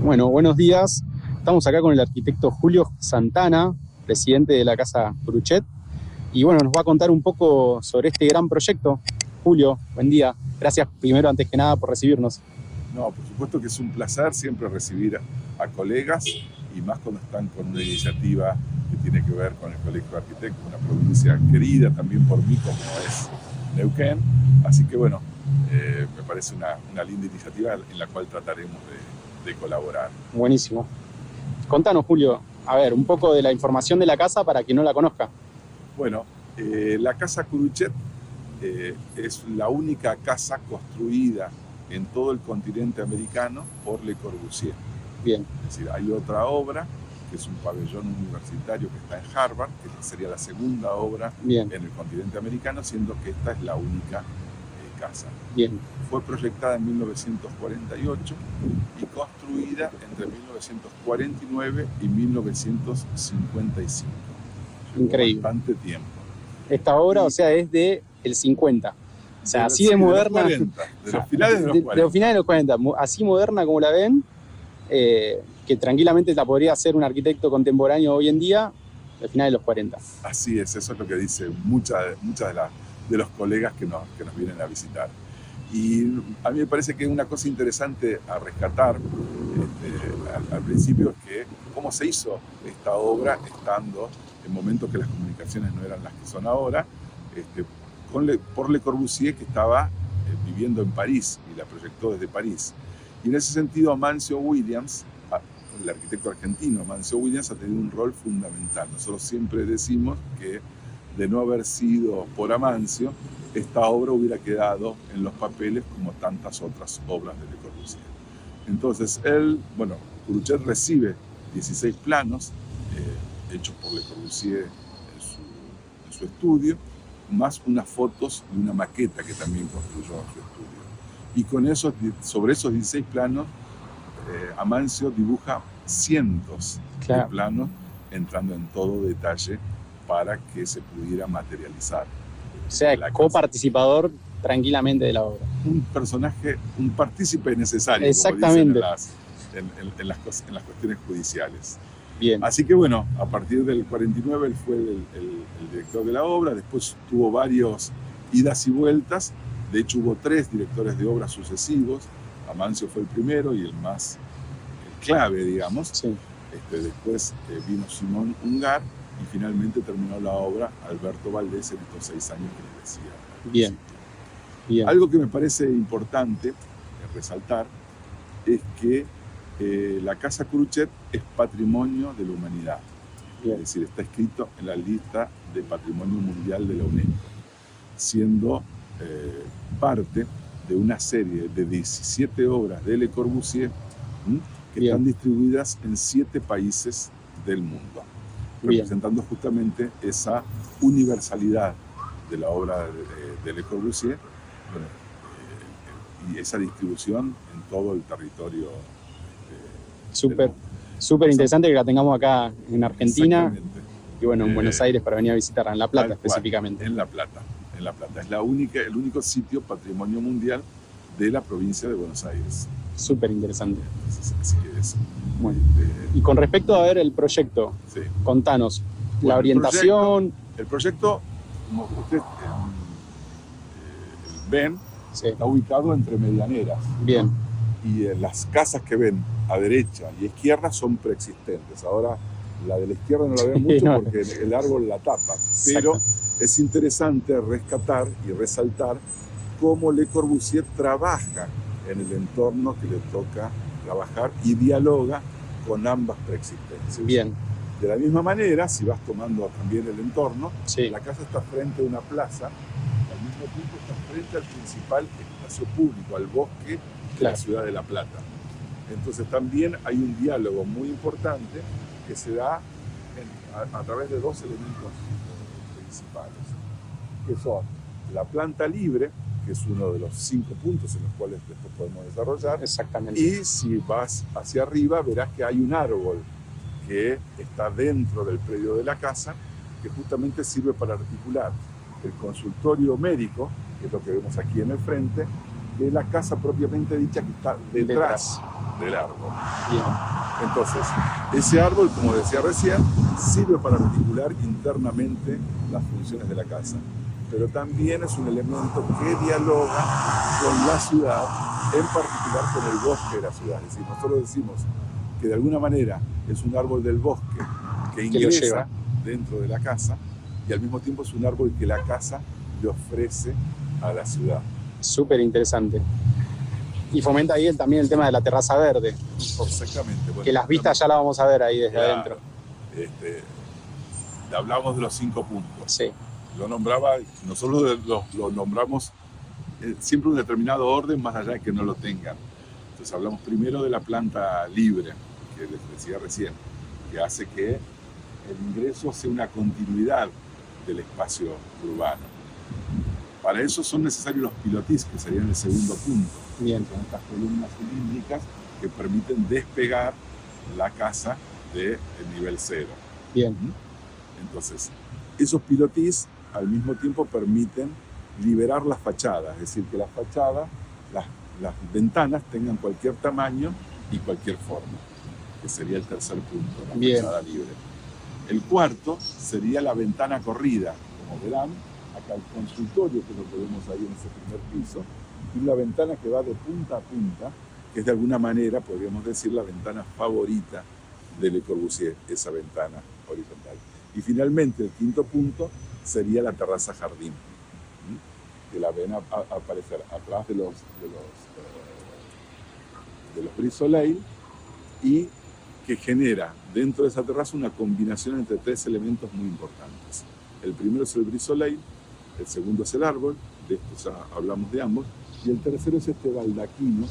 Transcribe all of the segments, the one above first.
Bueno, buenos días. Estamos acá con el arquitecto Julio Santana, presidente de la Casa Curuchet. Y bueno, nos va a contar un poco sobre este gran proyecto. Julio, buen día. Gracias primero, antes que nada, por recibirnos. No, por supuesto que es un placer siempre recibir a colegas y más cuando están con una iniciativa que tiene que ver con el Colegio de Arquitectos, una provincia querida también por mí como es Neuquén. Así que bueno, me parece una linda iniciativa en la cual trataremos de colaborar. Buenísimo. Contanos, Julio, a ver, un poco de la información de la casa para quien no la conozca. Bueno, la Casa Curuchet es la única casa construida en todo el continente americano por Le Corbusier. Bien. Es decir, hay otra obra, que es un pabellón universitario que está en Harvard, que sería la segunda obra Bien. en el continente americano, siendo que esta es la única casa. Bien. Fue proyectada en 1948 y construida entre 1949 y 1955. Increíble. Bastante tiempo. Esta obra, o sea, es del 50. O sea, así de moderna. De los finales de los 40. De los finales de los 40. Así moderna como la ven, que tranquilamente la podría hacer un arquitecto contemporáneo hoy en día, al final de los 40. Así es, eso es lo que dicen muchas de los colegas que nos vienen a visitar. Y a mí me parece que una cosa interesante a rescatar al principio es que cómo se hizo esta obra estando en momentos que las comunicaciones no eran las que son ahora, por Le Corbusier, que estaba viviendo en París y la proyectó desde París. Y en ese sentido Amancio Williams, el arquitecto argentino Amancio Williams, ha tenido un rol fundamental. Nosotros siempre decimos que de no haber sido por Amancio, esta obra hubiera quedado en los papeles como tantas otras obras de Le Corbusier. Entonces Curuchet recibe 16 planos hechos por Le Corbusier en su estudio, más unas fotos y una maqueta que también construyó en su estudio. Y sobre esos 16 planos, Amancio dibuja cientos de planos, entrando en todo detalle para que se pudiera materializar. O sea, coparticipador tranquilamente de la obra. Un personaje, un partícipe necesario, exactamente, como dicen en las cuestiones judiciales. Bien. Así que bueno, a partir del 49 él fue el director de la obra, después tuvo varios idas y vueltas, de hecho hubo 3 directores de obra sucesivos, Amancio fue el primero y el clave, digamos. Sí. Después vino Simón Ungar y finalmente terminó la obra Alberto Valdés en estos 6 años que les decía. Bien. Bien. Algo que me parece importante resaltar es que la Casa Curuchet es patrimonio de la humanidad. Bien. Es decir, está escrito en la lista de Patrimonio Mundial de la UNESCO, siendo parte de una serie de 17 obras de Le Corbusier que Bien. están distribuidas en 7 países del mundo, representando justamente esa universalidad de la obra de Le Corbusier y esa distribución en todo el territorio. Súper interesante que la tengamos acá en Argentina y bueno, en Buenos Aires para venir a visitarla, en La Plata específicamente. En La Plata. Es el único sitio patrimonio mundial de la provincia de Buenos Aires. Súper interesante. Así que es. Bueno, y con respecto a ver el proyecto, sí. Contanos, bueno, la orientación. El proyecto, como ustedes ven, sí. Está ubicado entre medianeras. Bien. Y las casas que ven a derecha y izquierda son preexistentes. Ahora, la de la izquierda no la ven mucho no. Porque el árbol la tapa. Pero es interesante rescatar y resaltar cómo Le Corbusier trabaja en el entorno que le toca trabajar y dialoga con ambas preexistencias. Bien. De la misma manera, si vas tomando también el entorno, sí. La casa está frente a una plaza, al mismo tiempo está frente al principal espacio público, al bosque de la ciudad de La Plata. Entonces también hay un diálogo muy importante que se da a través de 2 elementos principales, que son la planta libre, que es uno de los 5 puntos en los cuales después podemos desarrollar. Exactamente. Y si vas hacia arriba, verás que hay un árbol que está dentro del predio de la casa, que justamente sirve para articular el consultorio médico, que es lo que vemos aquí en el frente, de la casa propiamente dicha que está detrás del árbol. Bien. Entonces, ese árbol, como decía recién, sirve para articular internamente las funciones de la casa, pero también es un elemento que dialoga con la ciudad, en particular con el bosque de la ciudad. Es decir, nosotros decimos que de alguna manera es un árbol del bosque que ingresa dentro de la casa y al mismo tiempo es un árbol que la casa le ofrece a la ciudad. Súper interesante. Y fomenta ahí también el tema de la terraza verde. Exactamente. Bueno, que las vistas ya las vamos a ver ahí desde claro, adentro. Hablamos de los 5 puntos. Sí. Lo nombraba, nosotros lo nombramos siempre en un determinado orden, más allá de que no lo tengan. Entonces hablamos primero de la planta libre, que les decía recién, que hace que el ingreso sea una continuidad del espacio urbano. Para eso son necesarios los pilotis, que serían el segundo punto. Bien. Son estas columnas cilíndricas que permiten despegar la casa del nivel cero. Bien. Entonces, esos pilotis al mismo tiempo permiten liberar las fachadas, es decir, que las fachadas, las ventanas tengan cualquier tamaño y cualquier forma, que sería el tercer punto, la Bien. fachada libre. El cuarto sería la ventana corrida, como verán, acá el consultorio que lo podemos ahí en ese primer piso, y una ventana que va de punta a punta, que es de alguna manera, podríamos decir, la ventana favorita de Le Corbusier, esa ventana horizontal. Y finalmente, el quinto punto sería la terraza jardín, que la ven aparecer atrás de los Brise Soleil y que genera dentro de esa terraza una combinación entre 3 elementos muy importantes. El primero es el Brise Soleil, el segundo es el árbol, de esto ya hablamos de ambos, y el tercero es este baldaquino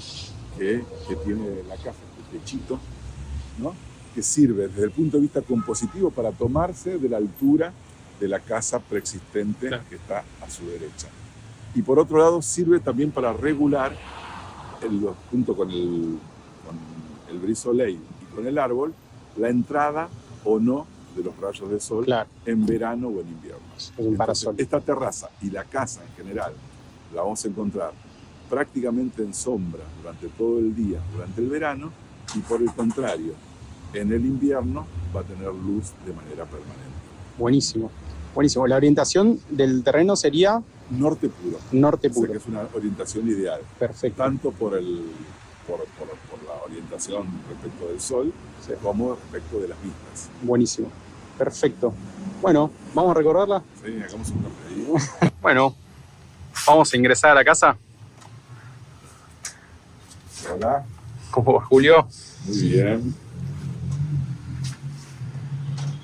que tiene la casa, este techito, ¿no? Que sirve desde el punto de vista compositivo para tomarse de la altura de la casa preexistente, claro, que está a su derecha. Y por otro lado sirve también para regular, junto con el Brise Soleil y con el árbol, la entrada o no de los rayos de sol, claro, en verano o en invierno. Es un parasol. Esta terraza y la casa en general la vamos a encontrar prácticamente en sombra durante todo el día, durante el verano, y por el contrario, en el invierno va a tener luz de manera permanente. Buenísimo, buenísimo. La orientación del terreno sería norte puro. Norte puro. O sea que es una orientación ideal. Perfecto. Tanto por la orientación respecto del sol, sí, como respecto de las vistas. Buenísimo. Perfecto. Bueno, ¿vamos a recorrerla? Sí, hagamos un café ahí. Bueno, vamos a ingresar a la casa. Hola. ¿Cómo va, Julio? Muy bien.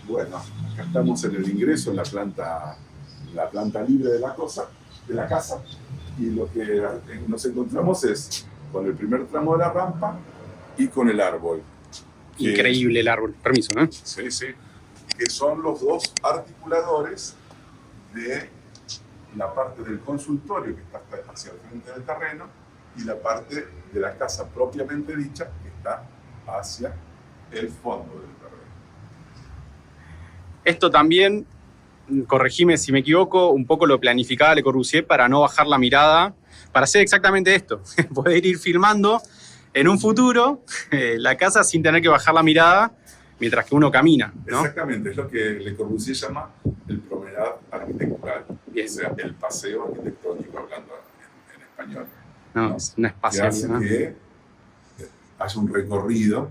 Bueno, acá estamos en el ingreso, en la planta libre de la casa, y lo que nos encontramos es con el primer tramo de la rampa y con el árbol. Increíble el árbol. Permiso, ¿no? Sí, sí. Que son los dos articuladores de la parte del consultorio que está hacia el frente del terreno y la parte de la casa propiamente dicha que está hacia el fondo del terreno. Esto también, corregime si me equivoco, un poco lo planificaba Le Corbusier para no bajar la mirada, para hacer exactamente esto, poder ir filmando en un futuro la casa sin tener que bajar la mirada mientras que uno camina, ¿no? Exactamente, es lo que Le Corbusier llama el promenade arquitectural, bien, o sea, el paseo arquitectónico, hablando en español. No, es una espacialidad. Que hace que haya un recorrido,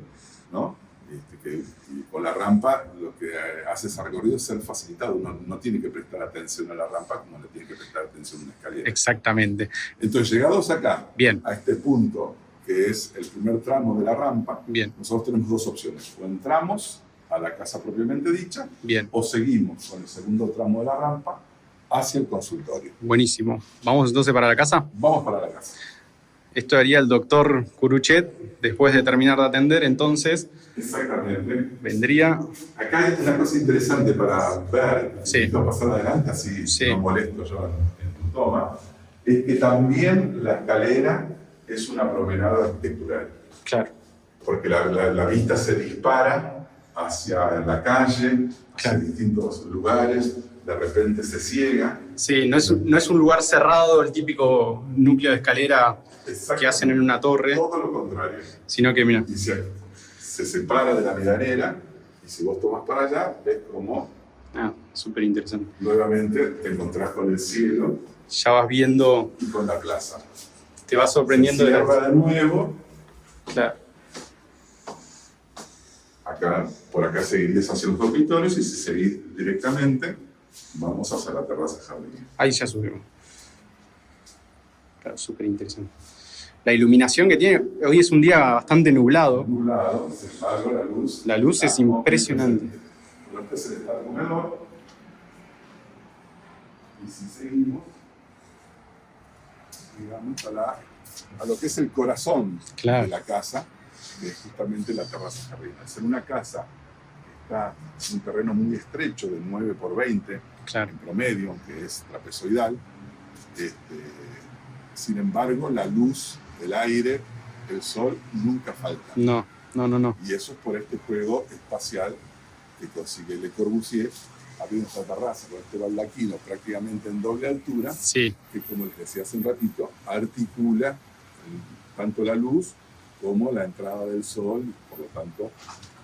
¿no? Y con la rampa lo que hace ese recorrido es ser facilitado. Uno no tiene que prestar atención a la rampa como le tiene que prestar atención a una escalera. Exactamente. Entonces, llegados acá, bien, a este punto, que es el primer tramo de la rampa, bien, nosotros tenemos dos opciones. O entramos a la casa propiamente dicha, bien, o seguimos con el segundo tramo de la rampa hacia el consultorio. Buenísimo. ¿Vamos entonces para la casa? Vamos para la casa. Esto haría el doctor Curuchet después de terminar de atender, entonces... Exactamente. Vendría... Acá hay una cosa interesante para ver, sí, pasar adelante, así sí, no molesto yo en tu toma, es que también la escalera es una promenada arquitectural. Claro. Porque la vista se dispara hacia la calle, hacia Claro. distintos lugares, de repente se ciega. Sí, no es un lugar cerrado, el típico núcleo de escalera que hacen en una torre, Todo lo contrario. sino que, mira, Y se separa de la miradera, y si vos tomas para allá, ves como súper interesante. nuevamente te encontrás con el cielo Ya vas viendo, y con la plaza. te vas sorprendiendo Se de cierra de nuevo. Claro. Acá, por acá seguirías hacia los dormitorios, y si seguís directamente, vamos hacia la terraza jardín. Ahí ya subimos. Claro, súper interesante. La iluminación que tiene, hoy es un día bastante nublado. Nublado, sin embargo, la luz. La luz es impresionante. Pero este es el estado comedor. Y si seguimos, llegamos a lo que es el corazón Claro. de la casa, que es justamente la terraza jardín. Es en una casa que está en un terreno muy estrecho, de 9 por 20, Claro. en promedio, que es trapezoidal. Sin embargo, la luz, el aire, el sol nunca falta. No. Y eso es por este juego espacial que consigue Le Corbusier, abriendo esta terraza con este baldaquino prácticamente en doble altura, Sí, que, como les decía hace un ratito, articula tanto la luz como la entrada del sol, por lo tanto...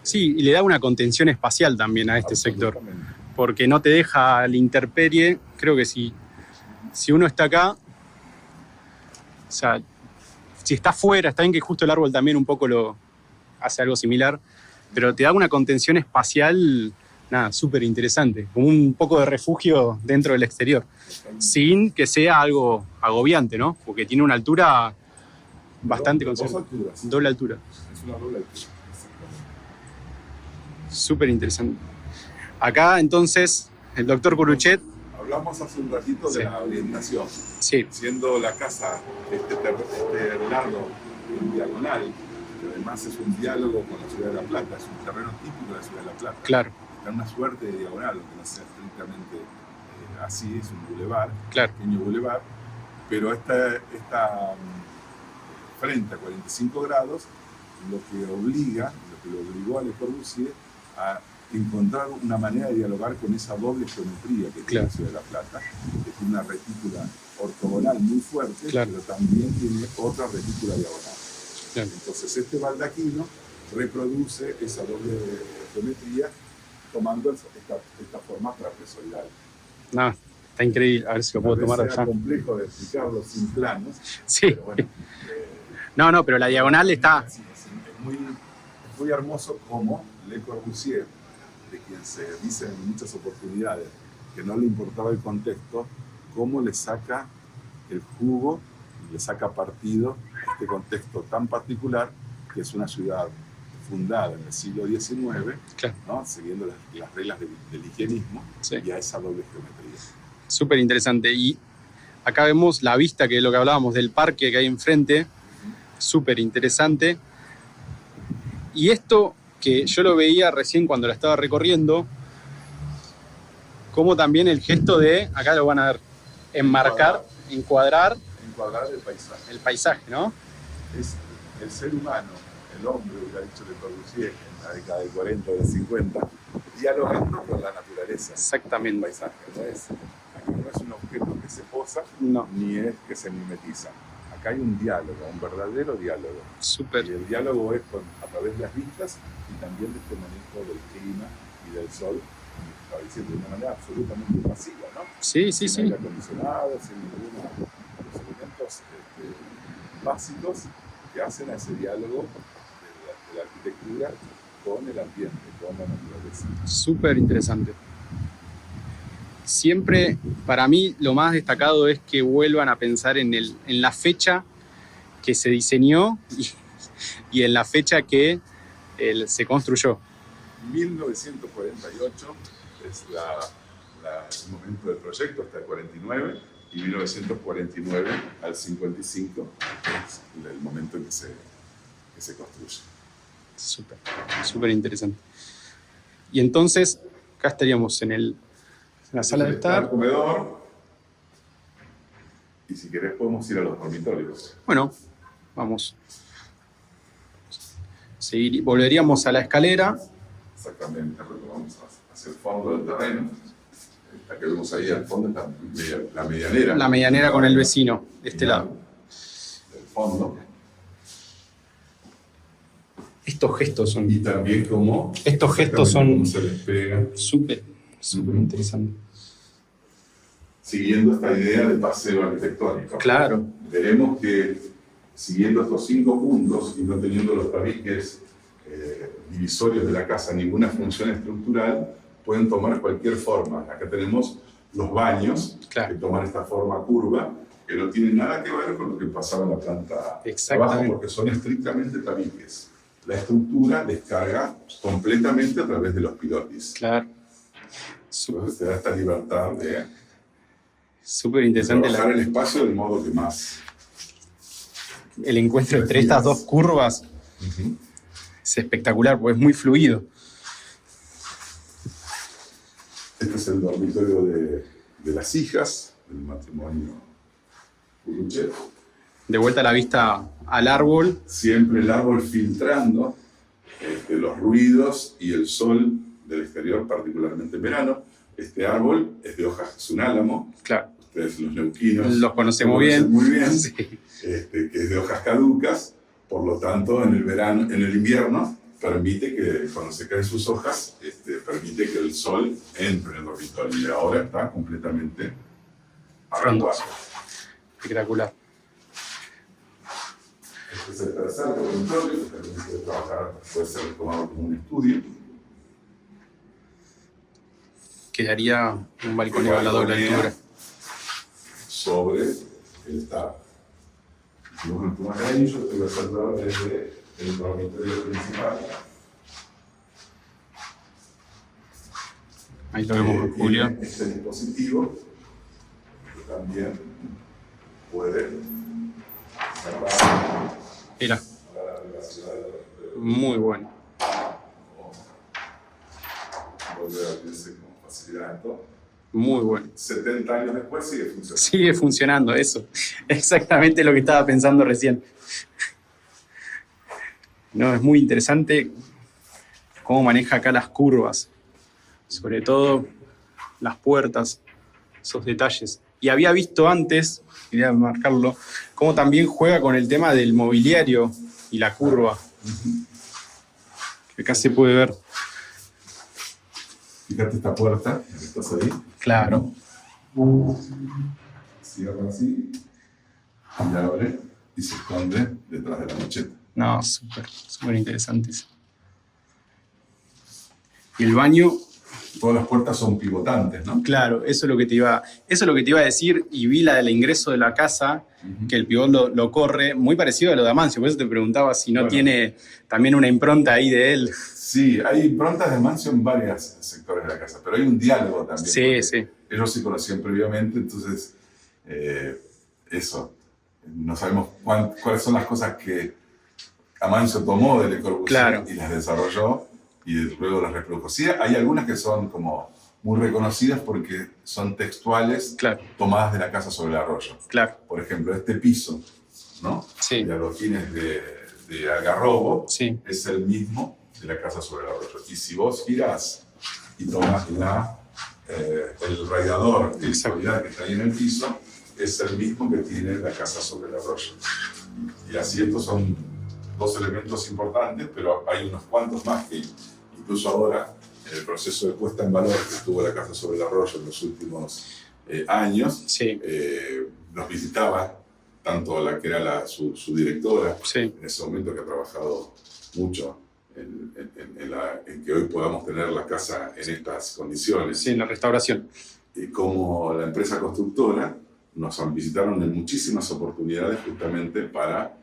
sí, y le da una contención espacial también a este sector, absolutamente. porque no te deja a la intemperie. Creo que si uno está acá, o sea, si está fuera, está bien que justo el árbol también un poco lo hace algo similar, pero te da una contención espacial, nada, súper interesante, como un poco de refugio dentro del exterior, sin que sea algo agobiante, ¿no? Porque tiene una altura bastante Dos considerable. alturas. Doble altura. Es una doble altura. Exactamente. Súper interesante. Acá, entonces, el doctor Curuchet, Hablamos hace un ratito Sí. de la orientación. sí, Siendo la casa este lado en diagonal, que además es un diálogo con la Ciudad de La Plata, es un terreno típico de la Ciudad de La Plata. claro, Está en una suerte de diagonal, aunque no sea estrictamente así, es un bulevar, claro, pequeño bulevar, pero esta frente a 45 grados, lo que lo obligó a Le Corbusier a encontrar una manera de dialogar con esa doble geometría que tiene Claro. la Ciudad de La Plata, que tiene una retícula ortogonal muy fuerte, Claro. pero también tiene otra retícula diagonal. claro. Entonces este baldaquino reproduce esa doble geometría tomando esta forma trapezoidal. No, está increíble. A ver si lo puedo Tal vez tomar sea allá. complejo de explicarlo sin planos, Sí. pero bueno, No, pero la diagonal está. sí, es muy hermoso como Le Corbusier, de quien se dice en muchas oportunidades que no le importaba el contexto, cómo le saca el jugo y le saca partido a este contexto tan particular, que es una ciudad fundada en el siglo XIX, Claro. ¿no? Siguiendo las reglas del higienismo, Sí. y a esa doble geometría. Súper interesante. Y acá vemos la vista, que es lo que hablábamos del parque que hay enfrente. Súper interesante. Y esto que yo lo veía recién cuando la estaba recorriendo, como también el gesto de, acá lo van a ver, enmarcar, encuadrar Encuadrar el paisaje. el paisaje, ¿no? Es el ser humano, el hombre, hubiera dicho Le Corbusier en la década del 40 o del 50, dialogando con la naturaleza. El Exactamente. paisaje no es un objeto que se posa, No, ni es que se mimetiza. Acá hay un diálogo, un verdadero diálogo. Y súper. el diálogo es a través de las vistas y también de este manejo del clima y del sol, como estaba diciendo, de una manera absolutamente pasiva, ¿no? Sí. Sin aire acondicionado, sin ninguno de los elementos básicos que hacen a ese diálogo de la arquitectura con el ambiente, con la naturaleza. Súper interesante. Siempre, para mí, lo más destacado es que vuelvan a pensar en la fecha que se diseñó y en la fecha que se construyó. 1948 es el momento del proyecto, hasta el 49, y 1949 al 55 es el momento en que se construye. Súper interesante. Y entonces, acá estaríamos en la sala de estar. El comedor, y si querés podemos ir a los dormitorios. Bueno, vamos. Volveríamos a la escalera. exactamente, retomamos hacia el fondo del terreno. La que vemos ahí al fondo es la medianera. La medianera con el vecino, de este lado. Del fondo. Estos gestos son... Y también cómo... Estos gestos son... Cómo se les pega. Súper interesante. Siguiendo esta idea de paseo arquitectónico. Claro. Veremos que siguiendo estos 5 puntos y no teniendo los tabiques divisorios de la casa ninguna función estructural, pueden tomar cualquier forma. Acá tenemos los baños, claro, que toman esta forma curva, que no tienen nada que ver con lo que pasaba en la planta abajo, porque son estrictamente tabiques. La estructura descarga completamente a través de los pilotis. Claro. Entonces te da esta libertad de súper interesante trabajar el espacio del modo que más... El encuentro entre estas dos curvas es espectacular, porque es muy fluido. Este es el dormitorio de las hijas del matrimonio Puruchet. De vuelta a la vista al árbol. Siempre el árbol filtrando los ruidos y el sol del exterior, particularmente en verano. Este árbol es de hojas, es un álamo. Claro. Ustedes los neuquinos los conocemos bien. Muy bien. Sí. Que es de hojas caducas, por lo tanto en el invierno permite que cuando se caen sus hojas, permite que el sol entre en el dormitorio, y ahora está completamente arrancado. Espectacular. Este es el tercer dormitorio, que también puede trabajar, puede ser tomado como un estudio. Quedaría un balcón a la doble altura. Sobre el TAP. Yo estoy observando desde el dormitorio principal. Ahí lo vemos, Julio. Este dispositivo también puede cerrar. Mira. Muy bueno. Volver a abrirse con facilidad. Muy bueno. 70 años después sigue funcionando. Sigue funcionando, eso. Exactamente lo que estaba pensando recién. No, es muy interesante cómo maneja acá las curvas. Sobre todo las puertas, esos detalles. Y había visto antes, quería marcarlo, cómo también juega con el tema del mobiliario y la curva. Que acá se puede ver. Fíjate esta puerta, ¿estás ahí? Claro. Cierra así, y abre y se esconde detrás de la mocheta. No, súper interesante eso. Y el baño... Todas las puertas son pivotantes, ¿no? Claro, eso es lo que te iba a decir, y vi la del ingreso de la casa, que el pivot lo corre, muy parecido a lo de Amancio, por eso te preguntaba si no tiene también una impronta ahí de él. Sí, hay improntas de Amancio en varios sectores de la casa, pero hay un diálogo también. Sí. Ellos se conocían previamente, entonces eso, no sabemos cuáles son las cosas que Amancio tomó de Le Corbusier y las desarrolló, y luego las reprodujo. Sí, hay algunas que son como muy reconocidas porque son textuales, tomadas de la casa sobre el arroyo. Claro. Por ejemplo, este piso, ¿no? Sí. De adoquines de algarrobo, es el mismo de la casa sobre el arroyo. Y si vos girás y tomás el radiador de seguridad que está ahí en el piso, es el mismo que tiene la casa sobre el arroyo. Y así estos son dos elementos importantes, pero hay unos cuantos más que incluso ahora, en el proceso de puesta en valor que tuvo la casa sobre el arroyo en los últimos años, nos visitaba tanto la que era su directora, en ese momento, que ha trabajado mucho en que hoy podamos tener la casa en estas condiciones. Sí, en la restauración. Como la empresa constructora nos visitaron en muchísimas oportunidades justamente para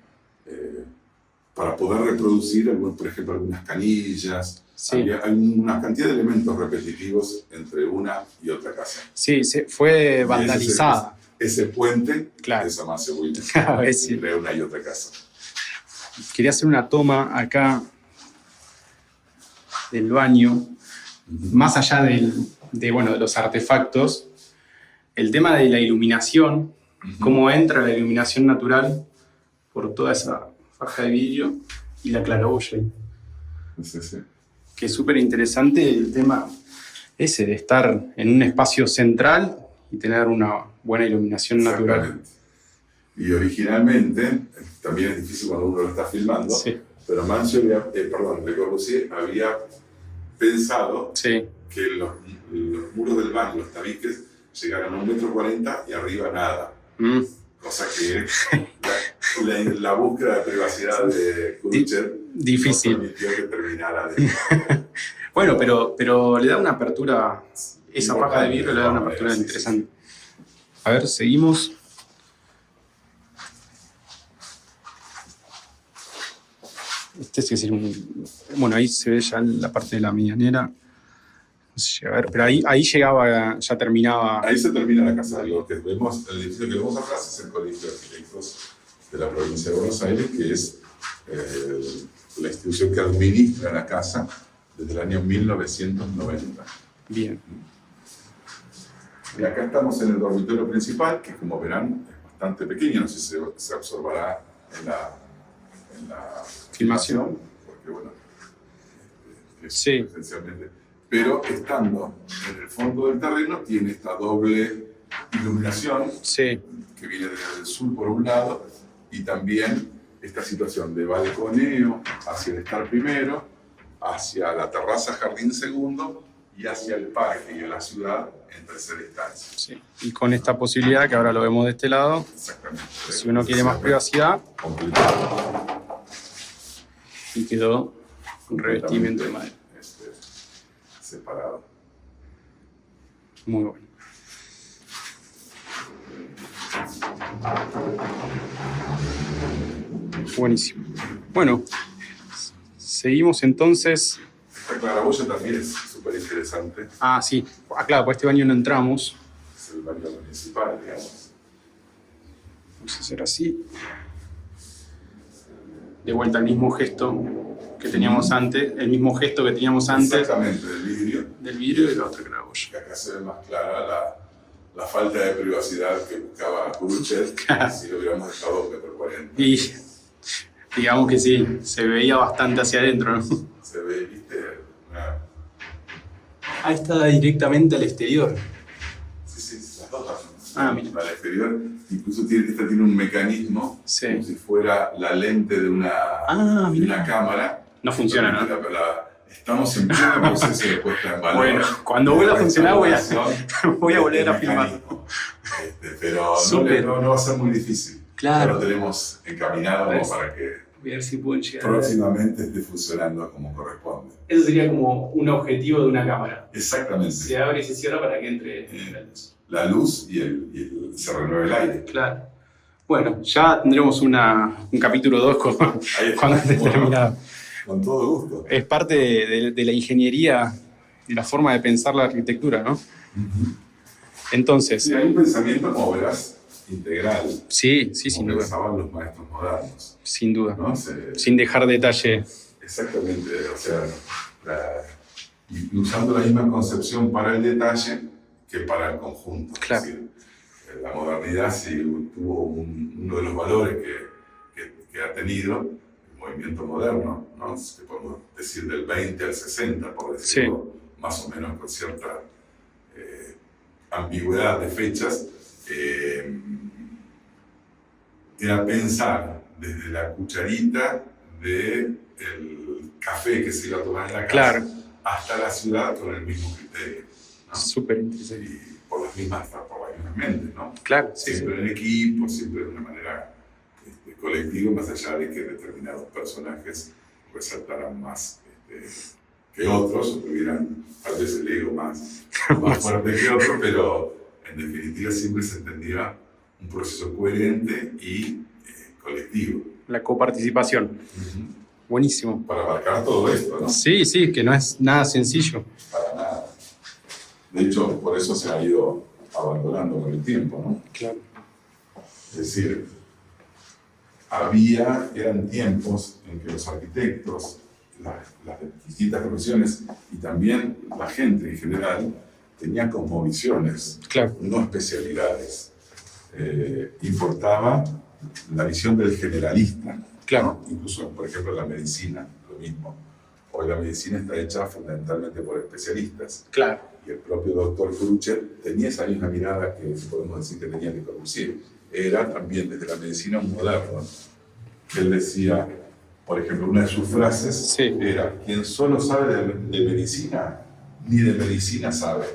poder reproducir, por ejemplo, algunas canillas. Hay una cantidad de elementos repetitivos entre una y otra casa. Sí, fue vandalizada. Ese puente es Amancio Williams, entre una y otra casa. Quería hacer una toma acá del baño, más allá de los artefactos, el tema de la iluminación, cómo entra la iluminación natural por toda esa faja de vidrio y la claraboya ahí. Sí. que es súper interesante el tema ese de estar en un espacio central y tener una buena iluminación natural. Exactamente. Y originalmente, también es difícil cuando uno lo está filmando, Sí. pero Le Corbusier había pensado Sí. que los muros del baño, los tabiques, llegaran a 1,40 m y arriba nada. Cosa que la búsqueda de privacidad de Kuruchev difícil. no permitió que terminara de... Bueno, pero le da una apertura, esa faja de vidrio le da una No, apertura sí, interesante. A ver, seguimos. Este es decir, bueno, ahí se ve ya la parte de la medianera. No sé si llega a ver, pero ahí llegaba, ya terminaba. Ahí se termina la casa. Lo que vemos, el edificio que vemos atrás es el Colegio de Arquitectos de la provincia de Buenos Aires, que es la institución que administra la casa desde el año 1990. Bien. Y acá estamos en el dormitorio principal, que como verán es bastante pequeño, no sé si se observará en la filmación, porque bueno, Sí. esencialmente. Pero estando en el fondo del terreno, tiene esta doble iluminación Sí. que viene desde el sur por un lado, y también esta situación de balconeo hacia el estar primero, hacia la terraza jardín segundo y hacia el parque y a la ciudad en tercera instancia. Sí. Y con esta posibilidad, que ahora lo vemos de este lado, Exactamente. si uno quiere más privacidad, Completado. y quedó un revestimiento de madera. Separado. Muy bueno. Buenísimo. Bueno, seguimos entonces. Esta claraboya también es súper interesante. Ah, sí. Ah, claro, por este baño no entramos. Es el baño municipal, digamos. Vamos a hacer así. De vuelta al mismo gesto que teníamos antes, el mismo gesto que teníamos antes Exactamente, del vidrio. del vidrio y la otra claraboya. Que acá se ve más clara la falta de privacidad que buscaba Kuruchev si lo hubiéramos dejado 1,40 m. Y digamos que sí, se veía bastante hacia adentro, ¿no? Se ve, viste, una... Ahí está directamente al exterior. Sí, las dos. Ah, mira. Al exterior, incluso esta tiene un mecanismo, Sí. como si fuera la lente de una mira. cámara. No funciona, ¿no? Estamos en pleno proceso de puesta en valor. Bueno, cuando vuelva a funcionar voy a volver a este filmar. mecanismo. Pero Súper. no va a ser muy difícil. Claro. Ya lo tenemos encaminado como para que Voy a ver si puedo llegar. próximamente esté funcionando como corresponde. Eso sería como un objetivo de una cámara. Exactamente. Se abre y se cierra para que entre la luz. La luz y se renueve el aire. Claro. Bueno, ya tendremos un capítulo 2 cuando esté terminado. Con todo gusto. Es parte de la ingeniería, de la forma de pensar la arquitectura, ¿no? Entonces, Sí, hay un pensamiento, como verás, integral. sí, sin como duda. pensaban los maestros modernos. Sin duda. ¿No? Sin dejar detalle. Exactamente, o sea, y usando la misma concepción para el detalle que para el conjunto. Claro. Es decir, la modernidad sí tuvo uno de los valores que ha tenido el movimiento moderno, ¿no? Que podemos decir del 20 al 60, por decirlo más o menos con cierta ambigüedad de fechas, era pensar desde la cucharita del café que se iba a tomar en la casa hasta la ciudad con el mismo criterio, ¿no? Súper interesante. Y por las mismas mentes, ¿no? Claro, siempre en equipo, siempre de una manera colectiva, más allá de que determinados personajes resaltaran más que otros, o tuvieran tal vez el ego más fuerte que otro, pero en definitiva siempre se entendía un proceso coherente y colectivo. La coparticipación. Buenísimo. Para abarcar todo esto, ¿no? Sí, que no es nada sencillo. Para nada. De hecho, por eso se ha ido abandonando con el tiempo, ¿no? Claro. Es decir, eran tiempos en que los arquitectos, las distintas profesiones y también la gente en general tenía cosmovisiones, no especialidades. Importaba la visión del generalista, ¿no? Incluso, por ejemplo, en la medicina, lo mismo, hoy la medicina está hecha fundamentalmente por especialistas. Claro. Y el propio doctor Cruchet tenía esa misma mirada que podemos decir que tenía Le Corbusier. Era también desde la medicina moderna. Él decía, por ejemplo, una de sus frases era: quien solo sabe de medicina, ni de medicina sabe.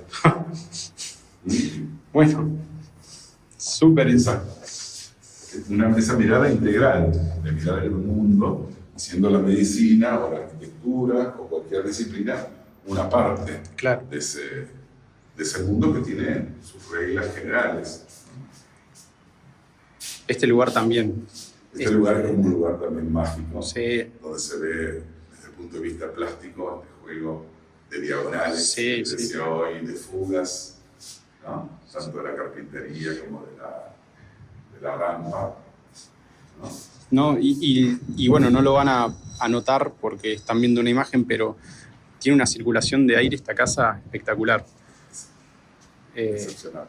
Bueno, súper exacto. Esa mirada integral, de mirar el mundo, siendo la medicina o la arquitectura o cualquier disciplina una parte de ese mundo que tiene sus reglas generales. Este lugar también. Este lugar es como un lugar también mágico, sí, donde se ve desde el punto de vista plástico este juego de diagonales, de hoy, de fugas, ¿no? Tanto de la carpintería como de la rampa. ¿No? Y bueno, no lo van a notar porque están viendo una imagen, pero tiene una circulación de aire esta casa espectacular. Excepcional.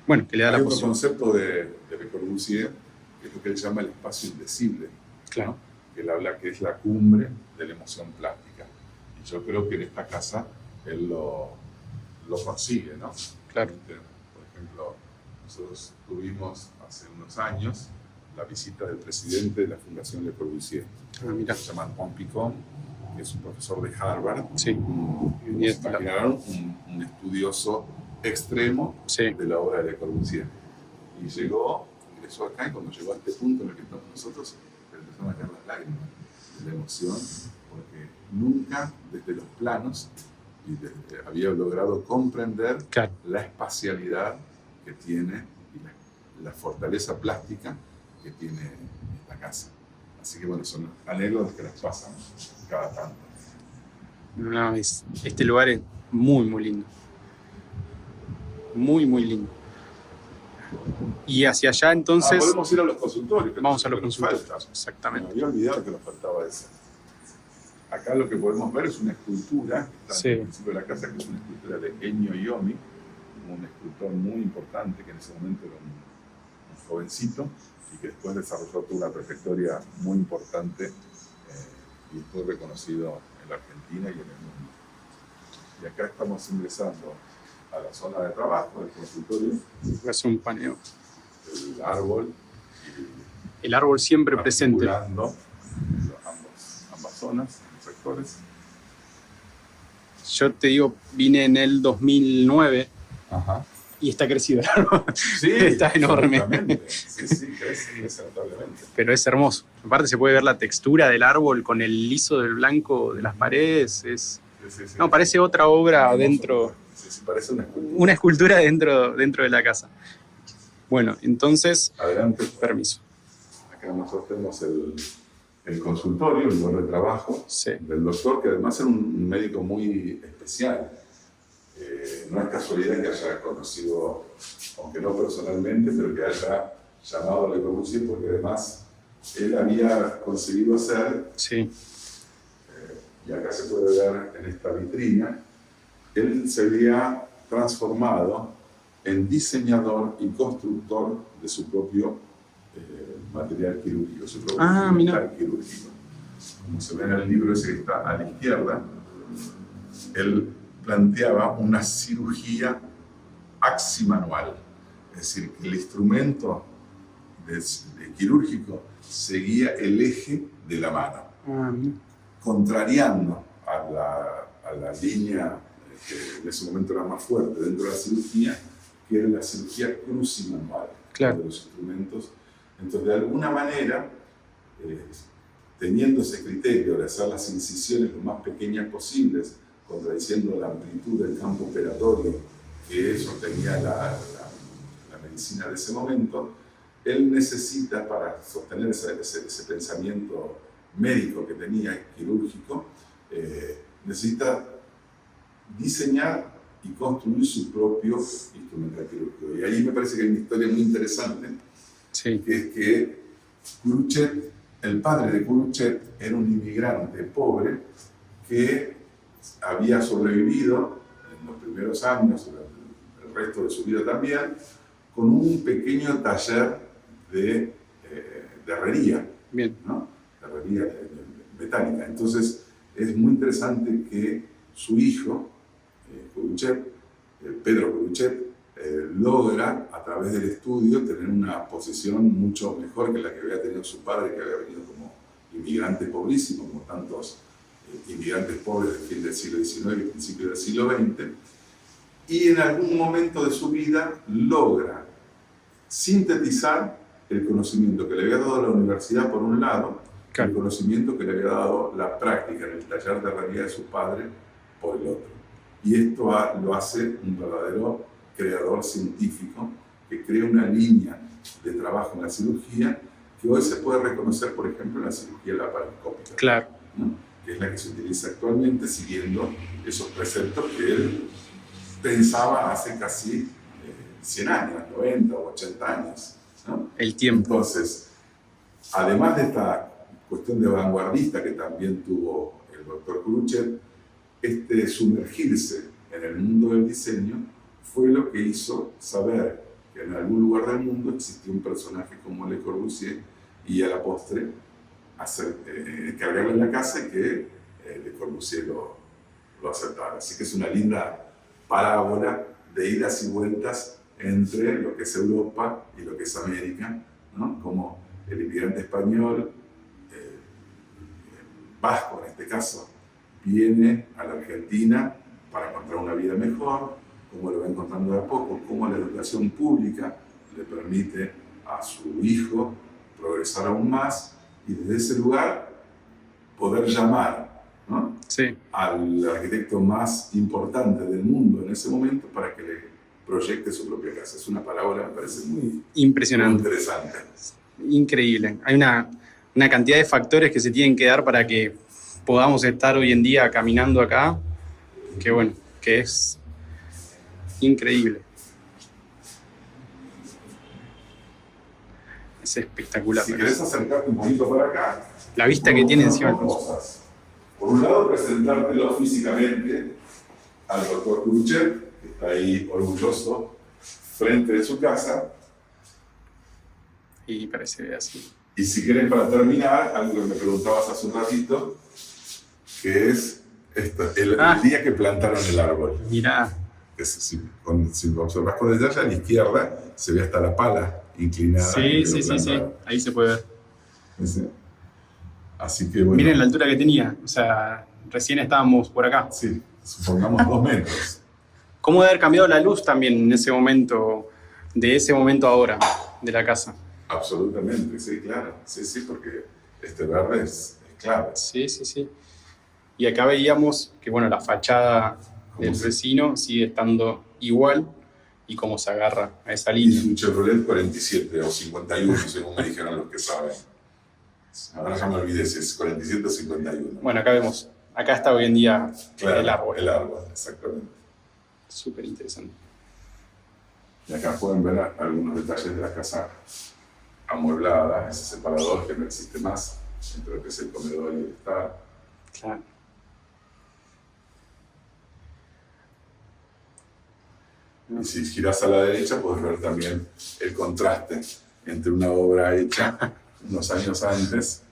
Bueno, que le da Hay la otro posibilidad. concepto de Le Corbusier, que es lo que él llama el espacio indecible. Claro. ¿No? Él habla que es la cumbre de la emoción plástica. Y yo creo que en esta casa él lo consigue, ¿no? Claro. Por ejemplo, nosotros tuvimos hace unos años la visita del presidente de la Fundación Le Corbusier. Mira. Se llama Juan Picón, que es un profesor de Harvard. Sí. Y nos imaginaron un estudioso extremo de la obra de Le Corbusier. Y ingresó acá, y cuando llegó a este punto en el que estamos nosotros, empezaron a caer las lágrimas de la emoción, porque nunca desde los planos había logrado comprender la espacialidad que tiene y la fortaleza plástica que tiene esta casa. Así que bueno, son anécdotas que las pasan cada tanto. No, este lugar es muy, muy lindo. Muy, muy lindo. Y hacia allá entonces... podemos ir a los consultorios. Vamos a los consultorios, exactamente. Me había olvidado que nos faltaba eso. Acá lo que podemos ver es una escultura, que está en el principio de la casa, que es una escultura de Ennio Iommi, un escultor muy importante que en ese momento era un jovencito y que después desarrolló toda una trayectoria muy importante y es muy reconocido en la Argentina y en el mundo. Y acá estamos ingresando a la zona de trabajo del consultorio. Voy a hacer un paneo. El árbol. El árbol siempre presente. Ambas zonas, los sectores. Yo te digo, vine en el 2009. Ajá. Y está crecido el árbol. Sí, está enorme. Sí, crece inexorablemente. Pero es hermoso. Aparte se puede ver la textura del árbol con el liso del blanco de las paredes. No, parece otra obra dentro. Sí, parece una escultura. Una escultura dentro de la casa. Bueno, entonces... Adelante. Permiso. Acá nosotros tenemos el consultorio, el lugar de trabajo del doctor, que además era un médico muy especial. No es casualidad que haya conocido, aunque no personalmente, pero que haya llamado a Le Corbusier, porque además él había conseguido hacer, y acá se puede ver en esta vitrina, él se había transformado en diseñador y constructor de su propio material quirúrgico, su propio material quirúrgico. Como se ve en el libro ese que está a la izquierda, él planteaba una cirugía aximanual, es decir, que el instrumento quirúrgico seguía el eje de la mano, contrariando a la línea que en ese momento era más fuerte dentro de la cirugía, que era la cirugía crucimanual de los instrumentos. Entonces, de alguna manera, teniendo ese criterio de hacer las incisiones lo más pequeñas posibles, contradiciendo la amplitud del campo operatorio que sostenía la medicina de ese momento, él necesita, para sostener ese pensamiento médico que tenía, quirúrgico, necesita diseñar y construir su propio instrumental quirúrgico. Y ahí me parece que hay una historia muy interesante, que es que Cruchet, el padre de Cruchet, era un inmigrante pobre que había sobrevivido en los primeros años, el resto de su vida también, con un pequeño taller de herrería, ¿no? De herrería metálica. Entonces, es muy interesante que su hijo, Kuruchev, Pedro Kuruchev, logra a través del estudio tener una posición mucho mejor que la que había tenido su padre, que había venido como inmigrante pobrísimo, como tantos inmigrantes pobres del fin del siglo XIX y principio del siglo XX, y en algún momento de su vida logra sintetizar el conocimiento que le había dado la universidad por un lado, el conocimiento que le había dado la práctica en el taller de herrería de su padre por el otro. Y esto lo hace un verdadero creador científico que crea una línea de trabajo en la cirugía que hoy se puede reconocer, por ejemplo, en la cirugía laparoscópica. Claro. ¿No? Que es la que se utiliza actualmente siguiendo esos preceptos que él pensaba hace casi 100 años, 90 o 80 años. ¿No? El tiempo. Entonces, además de esta cuestión de vanguardista que también tuvo el doctor Kuruchev, sumergirse en el mundo del diseño fue lo que hizo saber que en algún lugar del mundo existía un personaje como Le Corbusier y a la postre cargarlo en la casa y que Le Corbusier lo aceptara. Así que es una linda parábola de idas y vueltas entre lo que es Europa y lo que es América, ¿no? Como el inmigrante español, vasco en este caso, viene a la Argentina para encontrar una vida mejor, cómo lo va encontrando de a poco, cómo la educación pública le permite a su hijo progresar aún más y desde ese lugar poder llamar, ¿no? Sí. Al arquitecto más importante del mundo en ese momento para que le proyecte su propia casa. Es una parábola, me parece muy impresionante, muy interesante. Increíble. Hay una cantidad de factores que se tienen que dar para que podamos estar hoy en día caminando acá, que bueno, que es increíble. Es espectacular. Si querés acercarte un poquito para acá, la vista que tiene encima. Cosas. Por un lado, presentártelo físicamente al doctor Kuruchev, que está ahí orgulloso frente de su casa. Y parece así. Y si querés, para terminar, algo que me preguntabas hace un ratito, que es el día que plantaron el árbol. Mirá. Si observas con detalle, a la izquierda se ve hasta la pala inclinada. Sí. Ahí se puede ver. ¿Sí? Así que bueno. Miren la altura que tenía. O sea, recién estábamos por acá. Sí, supongamos 2 metros. ¿Cómo debe haber cambiado la luz también en ese momento, de ese momento ahora, de la casa? Absolutamente, sí, claro. Sí, porque este verde es clave. Sí. Y acá veíamos que, bueno, la fachada del vecino sigue estando igual y cómo se agarra a esa línea. Es un Chevrolet 47 o 51, según me dijeron los que saben. Ahora ya me olvidé si es 47 o 51. Bueno, acá está hoy en día el árbol. El árbol, exactamente. Súper interesante. Y acá pueden ver algunos detalles de la casa amueblada, ese separador que no existe más entre lo que es el comedor y el estar. Claro. Y si giras a la derecha, puedes ver también el contraste entre una obra hecha unos años antes,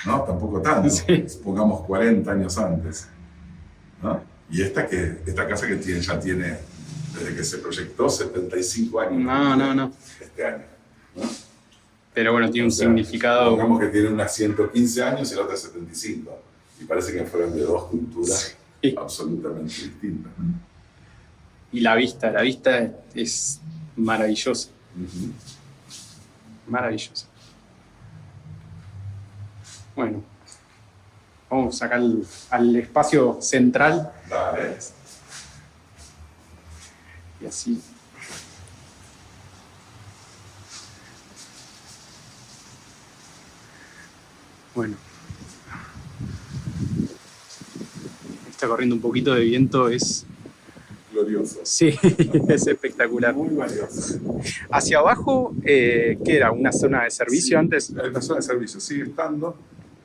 ¿no? Tampoco tanto, pongamos 40 años antes, ¿no? Y esta casa que ya tiene, desde que se proyectó, 75 años. No. Este año, ¿no? Pero bueno, tiene un significado. Pongamos que tiene unas 115 años y la otra 75. Y parece que fueron de 2 culturas absolutamente distintas, ¿no? Y la vista es maravillosa. Maravillosa. Bueno, vamos acá al espacio central. Dale. Y así. Bueno. Está corriendo un poquito de viento, es glorioso. Sí, es espectacular. Muy valioso. Hacia abajo, ¿qué era? ¿Una zona de servicio antes? La zona de servicio sigue estando,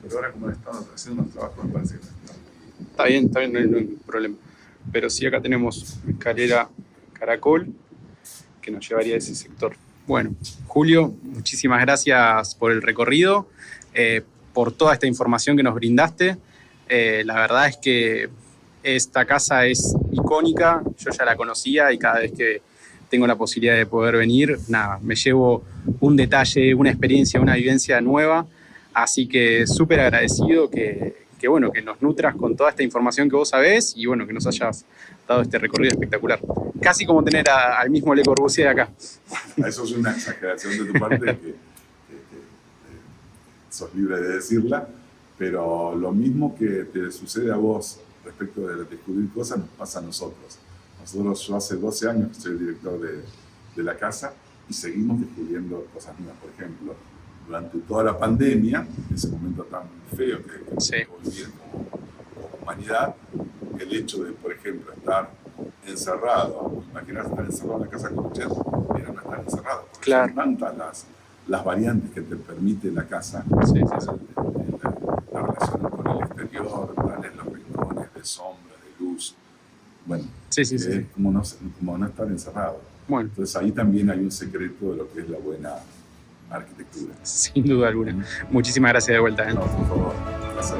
pero ahora como están haciendo unos trabajos, me parece que está bien, no hay problema. Pero sí, acá tenemos escalera caracol que nos llevaría a ese sector. Bueno, Julio, muchísimas gracias por el recorrido, por toda esta información que nos brindaste. La verdad es que esta casa es icónica, yo ya la conocía y cada vez que tengo la posibilidad de poder venir, nada, me llevo un detalle, una experiencia, una vivencia nueva, así que súper agradecido que, bueno, que nos nutras con toda esta información que vos sabés y bueno, que nos hayas dado este recorrido espectacular. Casi como tener al mismo Le Corbusier acá. Eso es una exageración de tu parte que sos libre de decirla, pero lo mismo que te sucede a vos respecto de descubrir cosas nos pasa a nosotros. Yo hace 12 años que soy el director de la casa y seguimos descubriendo cosas nuevas. Por ejemplo, durante toda la pandemia, ese momento tan feo que vivir como humanidad, el hecho de, por ejemplo, estar encerrado, imaginar estar encerrado en la casa Corbusier, era no estar encerrado. Porque claro. Son tantas las variantes que te permite la casa, la relación con el exterior, darle los rincones de sombra, de luz. Bueno, es como no estar encerrado. Bueno. Entonces ahí también hay un secreto de lo que es la buena arquitectura. Sin duda alguna. Muchísimas gracias de vuelta. No, por favor. Gracias.